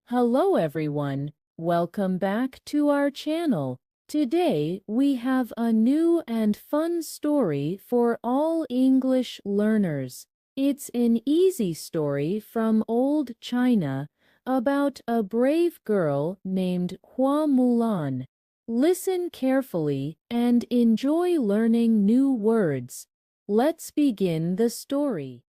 Hello everyone, welcome back to our channel. Today we have a new and fun story for all English learners. It's an easy story from old China about a brave girl named Hua Mulan. Listen carefully and enjoy learning new words. Let's begin the story.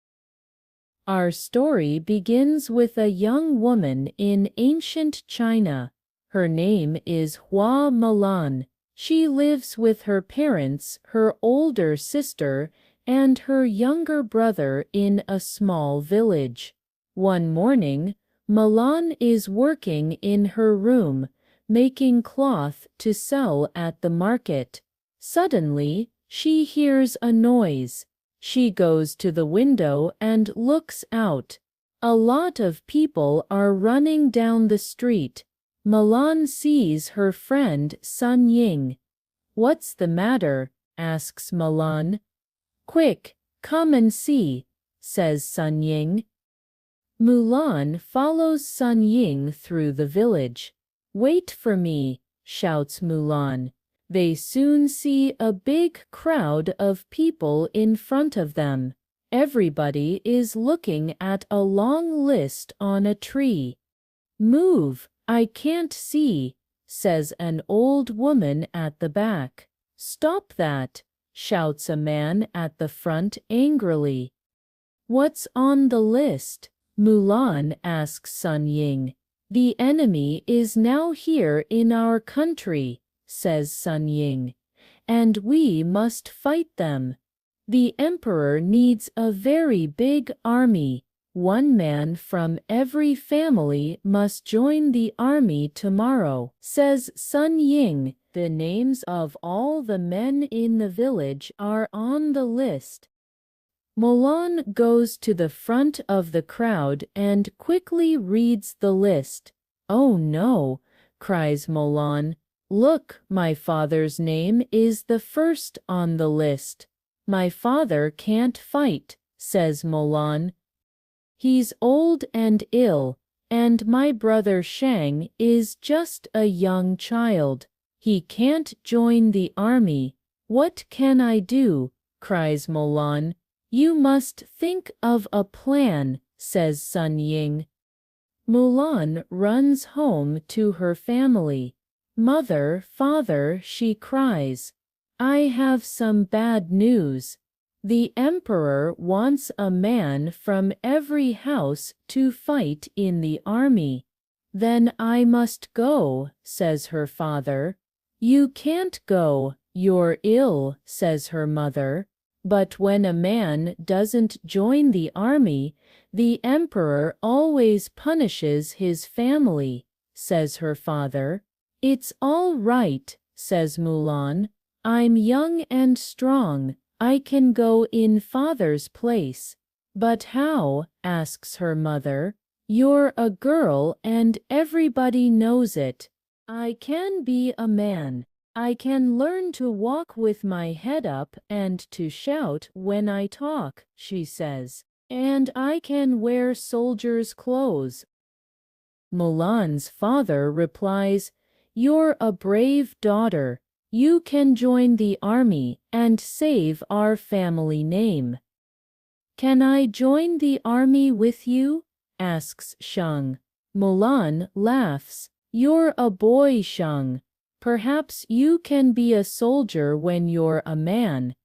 Our story begins with a young woman in ancient China. Her name is Hua Mulan. She lives with her parents, her older sister, and her younger brother in a small village. One morning, Mulan is working in her room, making cloth to sell at the market. Suddenly, she hears a noise. She goes to the window and looks out. A lot of people are running down the street. Mulan sees her friend Sun Ying. "What's the matter?" asks Mulan. "Quick, come and see," says Sun Ying. Mulan follows Sun Ying through the village. "Wait for me," shouts Mulan. They soon see a big crowd of people in front of them. Everybody is looking at a long list on a tree. "Move, I can't see," says an old woman at the back. "Stop that," shouts a man at the front angrily. "What's on the list?" Mulan asks Sun Ying. "The enemy is now here in our country," says Sun Ying, "and we must fight them. The emperor needs a very big army. One man from every family must join the army tomorrow," says Sun Ying. The names of all the men in the village are on the list. Mulan goes to the front of the crowd and quickly reads the list. "Oh no," cries Mulan. "Look, my father's name is the first on the list." "My father can't fight," says Mulan. "He's old and ill, and my brother Shang is just a young child. He can't join the army. What can I do?" cries Mulan. "You must think of a plan," says Sun Ying. Mulan runs home to her family. "Mother, father," she cries, "I have some bad news. The emperor wants a man from every house to fight in the army." "Then I must go," says her father. "You can't go, you're ill," says her mother. "But when a man doesn't join the army, the emperor always punishes his family," says her father. "It's all right," says Mulan. "I'm young and strong. I can go in father's place." "But how?" asks her mother. "You're a girl and everybody knows it." "I can be a man. I can learn to walk with my head up and to shout when I talk," she says. "And I can wear soldier's clothes." Mulan's father replies, "You're a brave daughter. You can join the army and save our family name." "Can I join the army with you?" asks Shang. Mulan laughs. "You're a boy, Shang. Perhaps you can be a soldier when you're a man."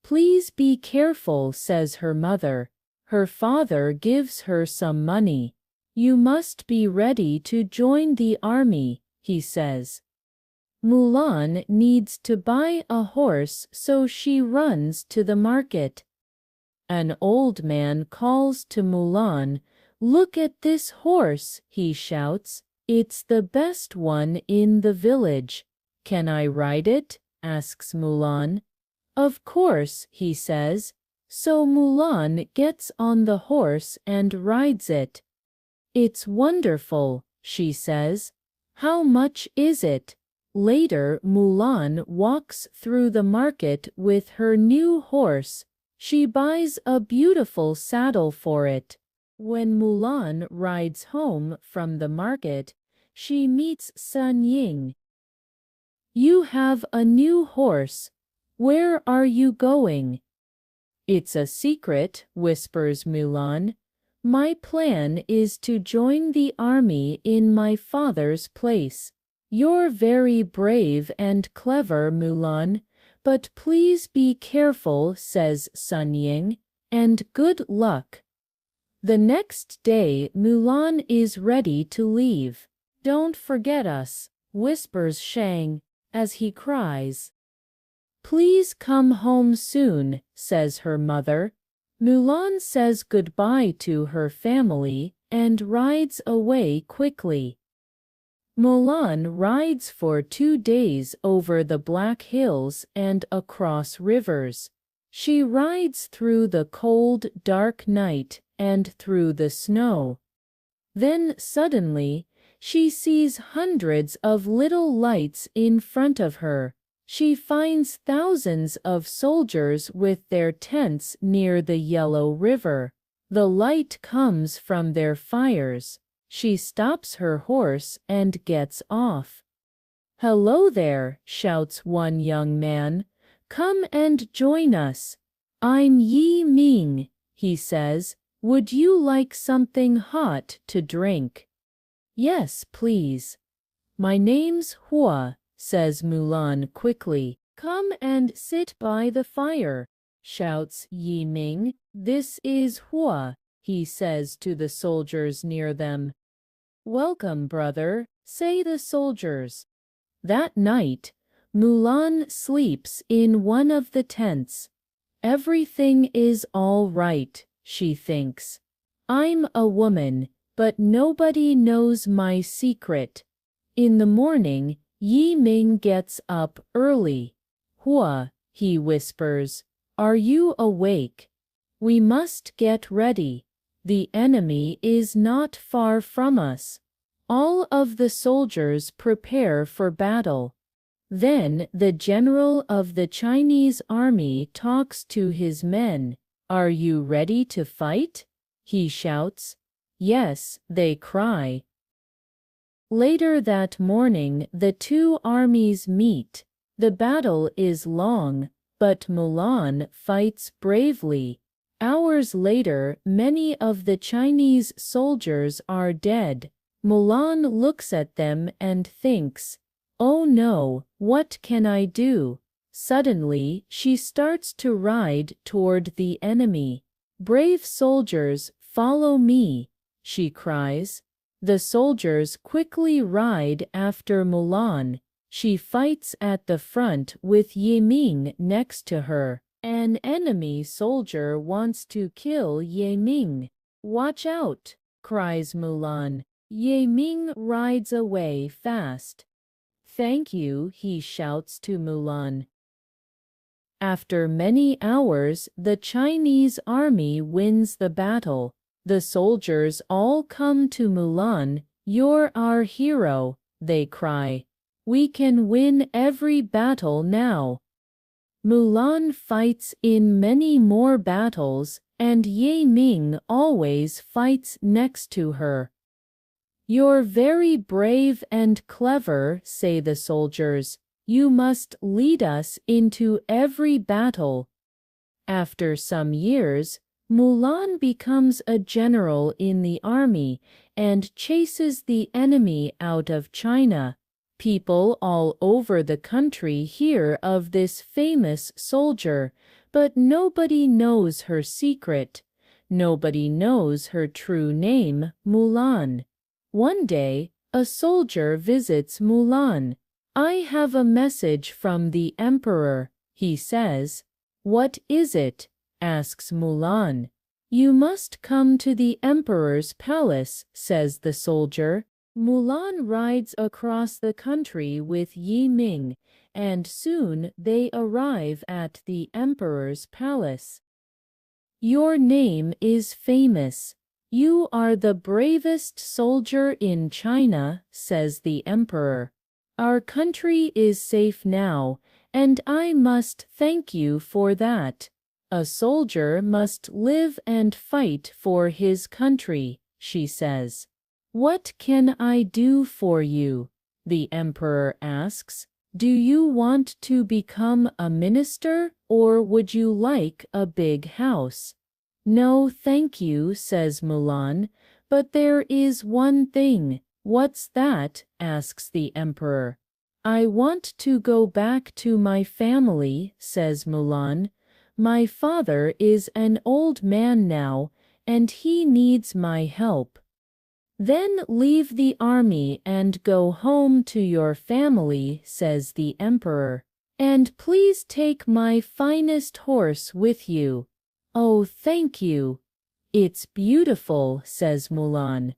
"Please be careful," says her mother. Her father gives her some money. "You must be ready to join the army," he says. Mulan needs to buy a horse, so she runs to the market. An old man calls to Mulan. "Look at this horse," he shouts. "It's the best one in the village. Can I ride it?" asks Mulan. "Of course," he says. So Mulan gets on the horse and rides it. "It's wonderful," she says. "How much is it?" Later, Mulan walks through the market with her new horse. She buys a beautiful saddle for it. When Mulan rides home from the market, she meets Sun Ying. "You have a new horse. Where are you going?" "It's a secret," whispers Mulan. "My plan is to join the army in my father's place." "You're very brave and clever, Mulan, but please be careful," says Sun Ying, "and good luck." The next day Mulan is ready to leave. "Don't forget us," whispers Shang, as he cries. "Please come home soon," says her mother. Mulan says goodbye to her family and rides away quickly. Mulan rides for 2 days over the Black Hills and across rivers. She rides through the cold, dark night and through the snow. Then suddenly, she sees hundreds of little lights in front of her. She finds thousands of soldiers with their tents near the Yellow River. The light comes from their fires. She stops her horse and gets off. "Hello there," shouts one young man. "Come and join us. I'm Yi Ming," he says. "Would you like something hot to drink?" "Yes, please." "My name's Hua," says Mulan quickly. "Come and sit by the fire," shouts Yi Ming. "This is Hua," he says to the soldiers near them. "Welcome, brother," say the soldiers. That night, Mulan sleeps in one of the tents. Everything is all right, she thinks. I'm a woman, but nobody knows my secret. In the morning, Yi Ming gets up early. "Hua," he whispers, "are you awake? We must get ready. The enemy is not far from us." All of the soldiers prepare for battle. Then the general of the Chinese army talks to his men. "Are you ready to fight?" he shouts. "Yes," they cry. Later that morning the two armies meet. The battle is long, but Mulan fights bravely. Hours later, many of the Chinese soldiers are dead. Mulan looks at them and thinks, "Oh no, what can I do?" Suddenly, she starts to ride toward the enemy. "Brave soldiers, follow me," she cries. The soldiers quickly ride after Mulan. She fights at the front with Yi Ming next to her. An enemy soldier wants to kill Yi Ming. "Watch out!" cries Mulan. Yi Ming rides away fast. "Thank you," he shouts to Mulan. After many hours, the Chinese army wins the battle. The soldiers all come to Mulan. "You're our hero," they cry. "We can win every battle now." Mulan fights in many more battles, and Yi Ming always fights next to her. "You're very brave and clever," say the soldiers. "You must lead us into every battle." After some years, Mulan becomes a general in the army and chases the enemy out of China. People all over the country hear of this famous soldier, but nobody knows her secret. Nobody knows her true name, Mulan. One day, a soldier visits Mulan. "I have a message from the emperor," he says. "What is it?" asks Mulan. "You must come to the emperor's palace," says the soldier. Mulan rides across the country with Yi Ming, and soon they arrive at the emperor's palace. "Your name is famous. You are the bravest soldier in China," says the emperor. "Our country is safe now, and I must thank you for that." A soldier must live and fight for his country, she says. What can I do for you? The emperor asks. Do you want to become a minister, or would you like a big house? No, thank you, says Mulan, but there is one thing. What's that? Asks the emperor. I want to go back to my family, says Mulan. My father is an old man now, and he needs my help. Then leave the army and go home to your family, says the emperor. And please take my finest horse with you. Oh, thank you. It's beautiful, says Mulan.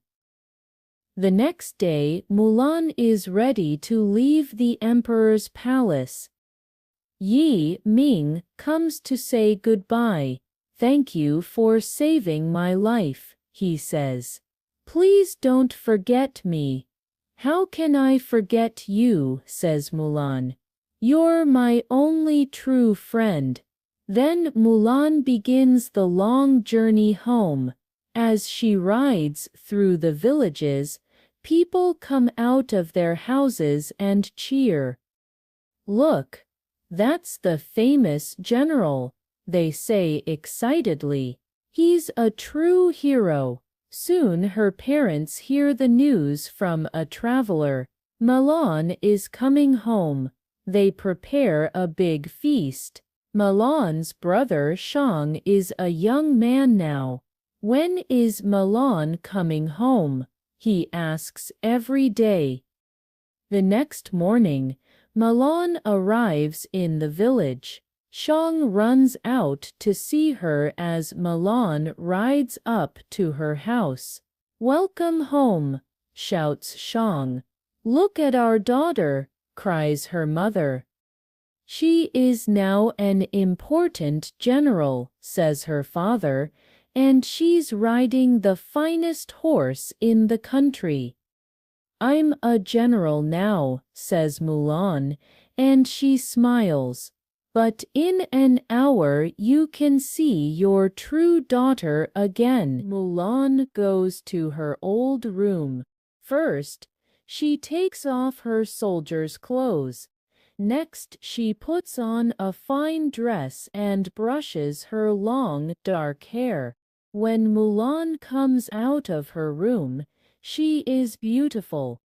The next day, Mulan is ready to leave the emperor's palace. Yi Ming comes to say goodbye. Thank you for saving my life, he says. Please don't forget me. How can I forget you, says Mulan. You're my only true friend. Then Mulan begins the long journey home. As she rides through the villages, people come out of their houses and cheer. Look, that's the famous general, they say excitedly. He's a true hero. Soon her parents hear the news from a traveler. Mulan is coming home. They prepare a big feast. Mulan's brother Shang is a young man now. When is Mulan coming home? He asks every day. The next morning, Mulan arrives in the village. Shang runs out to see her as Mulan rides up to her house. Welcome home, shouts Shang. Look at our daughter, cries her mother. She is now an important general, says her father, and she's riding the finest horse in the country. I'm a general now, says Mulan, and she smiles. But in an hour you can see your true daughter again. Mulan goes to her old room. First, she takes off her soldier's clothes. Next, she puts on a fine dress and brushes her long, dark hair. When Mulan comes out of her room, she is beautiful.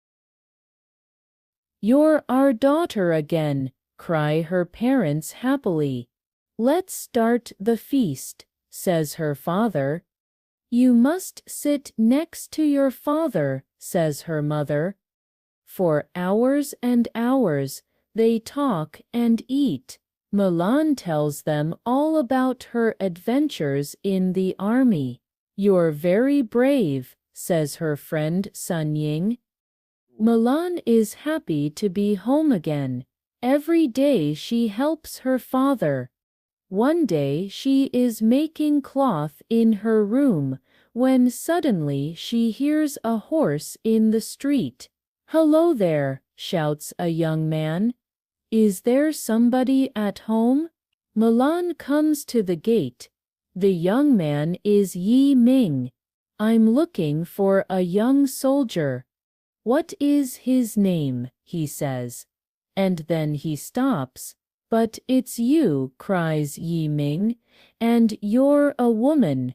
You're our daughter again, cry her parents happily. Let's start the feast, says her father. You must sit next to your father, says her mother. For hours and hours, they talk and eat. Mulan tells them all about her adventures in the army. You're very brave, says her friend Sun Ying. Mulan is happy to be home again. Every day she helps her father. One day she is making cloth in her room when suddenly she hears a horse in the street. Hello there, shouts a young man. Is there somebody at home? Mulan comes to the gate. The young man is Yi Ming. I'm looking for a young soldier. What is his name? He says. And then he stops. But it's you, cries Yi Ming, and you're a woman.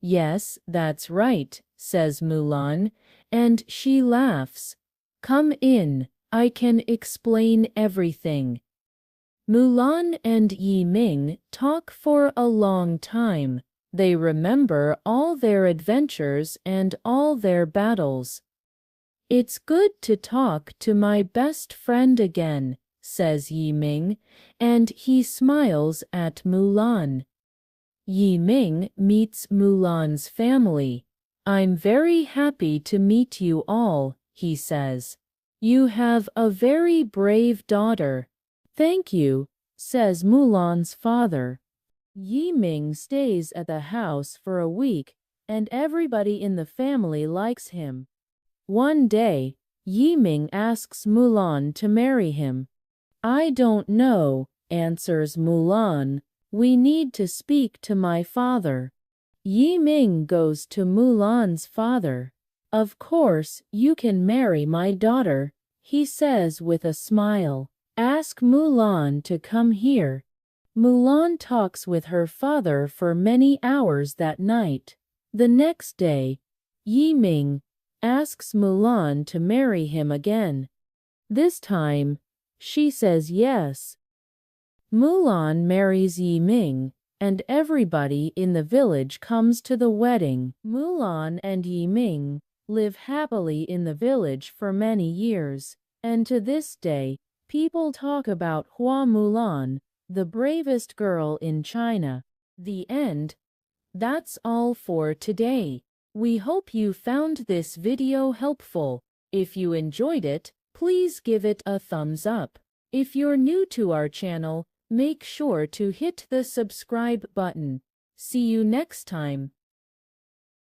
Yes, that's right, says Mulan, and she laughs. Come in, I can explain everything. Mulan and Yi Ming talk for a long time. They remember all their adventures and all their battles. It's good to talk to my best friend again, says Yi Ming, and he smiles at Mulan. Yi Ming meets Mulan's family. I'm very happy to meet you all, he says. You have a very brave daughter. Thank you, says Mulan's father. Yi Ming stays at the house for a week, and everybody in the family likes him. One day, Yi Ming asks Mulan to marry him. I don't know, answers Mulan. We need to speak to my father. Yi Ming goes to Mulan's father. Of course, you can marry my daughter, he says with a smile. Ask Mulan to come here. Mulan talks with her father for many hours that night. The next day, Yi Ming asks Mulan to marry him again. This time, she says yes. Mulan marries Yi Ming, and everybody in the village comes to the wedding. Mulan and Yi Ming live happily in the village for many years, and to this day, people talk about Hua Mulan, the bravest girl in China. The end. That's all for today. We hope you found this video helpful. If you enjoyed it, please give it a thumbs up. If you're new to our channel, make sure to hit the subscribe button. See you next time.